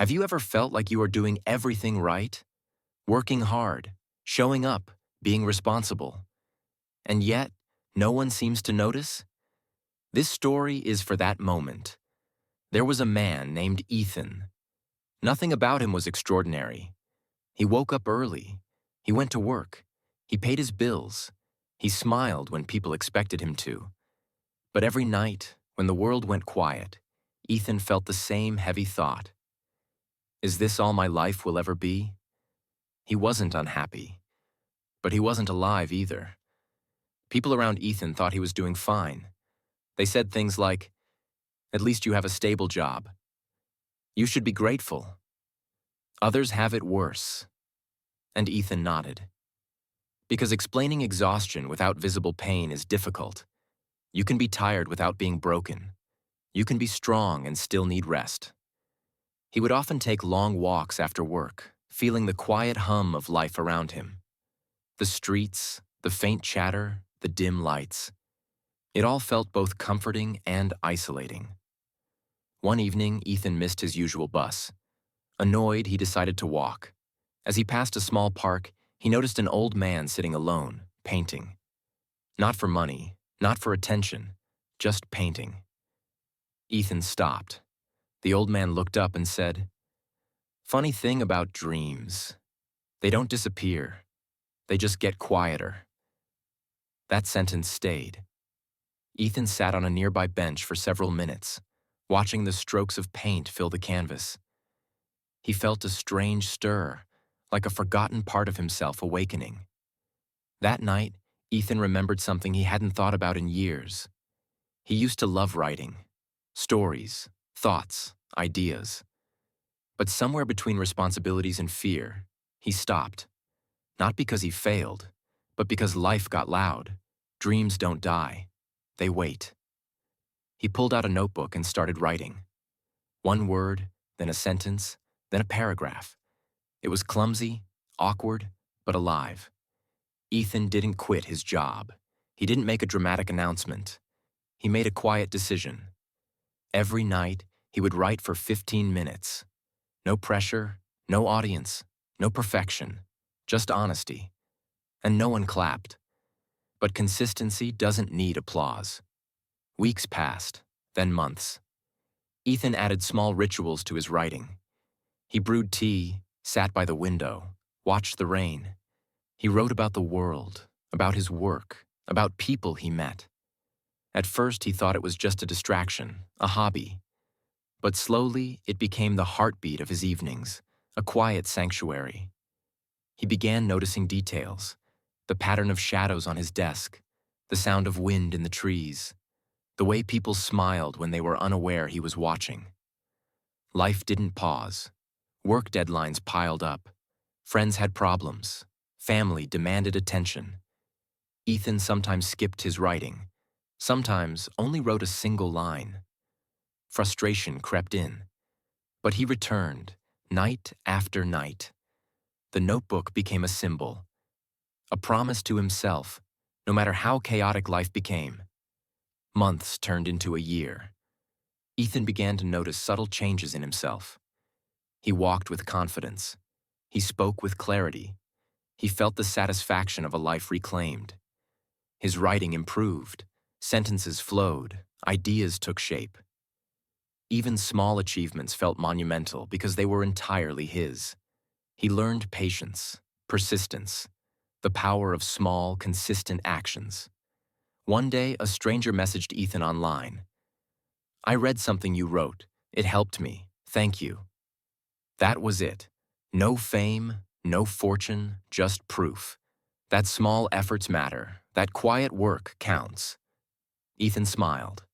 Have you ever felt like you are doing everything right? Working hard, showing up, being responsible. And yet, no one seems to notice? This story is for that moment. There was a man named Ethan. Nothing about him was extraordinary. He woke up early. He went to work. He paid his bills. He smiled when people expected him to. But every night, when the world went quiet, Ethan felt the same heavy thought. Is this all my life will ever be? He wasn't unhappy, but he wasn't alive either. People around Ethan thought he was doing fine. They said things like, "At least you have a stable job. You should be grateful. Others have it worse." And Ethan nodded. Because explaining exhaustion without visible pain is difficult. You can be tired without being broken. You can be strong and still need rest. He would often take long walks after work, feeling the quiet hum of life around him. The streets, the faint chatter, the dim lights. It all felt both comforting and isolating. One evening, Ethan missed his usual bus. Annoyed, he decided to walk. As he passed a small park, he noticed an old man sitting alone, painting. Not for money, not for attention, just painting. Ethan stopped. The old man looked up and said, "Funny thing about dreams. They don't disappear. They just get quieter." That sentence stayed. Ethan sat on a nearby bench for several minutes, watching the strokes of paint fill the canvas. He felt a strange stir, like a forgotten part of himself awakening. That night, Ethan remembered something he hadn't thought about in years. He used to love writing. Stories, thoughts, ideas. But somewhere between responsibilities and fear, he stopped. Not because he failed, but because life got loud. Dreams don't die. They wait. He pulled out a notebook and started writing. One word, then a sentence, then a paragraph. It was clumsy, awkward, but alive. Ethan didn't quit his job. He didn't make a dramatic announcement. He made a quiet decision. Every night, he would write for 15 minutes. No pressure, no audience, no perfection, just honesty. And no one clapped. But consistency doesn't need applause. Weeks passed, then months. Ethan added small rituals to his writing. He brewed tea, sat by the window, watched the rain. He wrote about the world, about his work, about people he met. At first, he thought it was just a distraction, a hobby. But slowly, it became the heartbeat of his evenings, a quiet sanctuary. He began noticing details, the pattern of shadows on his desk, the sound of wind in the trees, the way people smiled when they were unaware he was watching. Life didn't pause. Work deadlines piled up. Friends had problems. Family demanded attention. Ethan sometimes skipped his writing. Sometimes only wrote a single line. Frustration crept in. But he returned, night after night. The notebook became a symbol, a promise to himself, no matter how chaotic life became. Months turned into a year. Ethan began to notice subtle changes in himself. He walked with confidence. He spoke with clarity. He felt the satisfaction of a life reclaimed. His writing improved. Sentences flowed. Ideas took shape. Even small achievements felt monumental because they were entirely his. He learned patience, persistence, the power of small, consistent actions. One day, a stranger messaged Ethan online. "I read something you wrote. It helped me. Thank you." That was it. No fame, no fortune, just proof. That small efforts matter. That quiet work counts. Ethan smiled.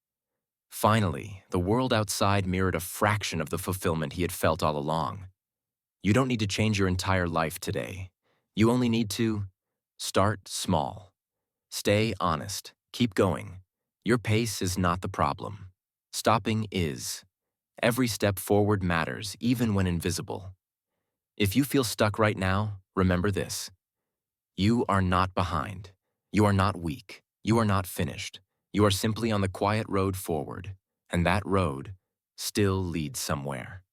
Finally, the world outside mirrored a fraction of the fulfillment he had felt all along. You don't need to change your entire life today. You only need to start small. Stay honest. Keep going. Your pace is not the problem. Stopping is. Every step forward matters, even when invisible. If you feel stuck right now, remember this. You are not behind. You are not weak. You are not finished. You are simply on the quiet road forward, and that road still leads somewhere.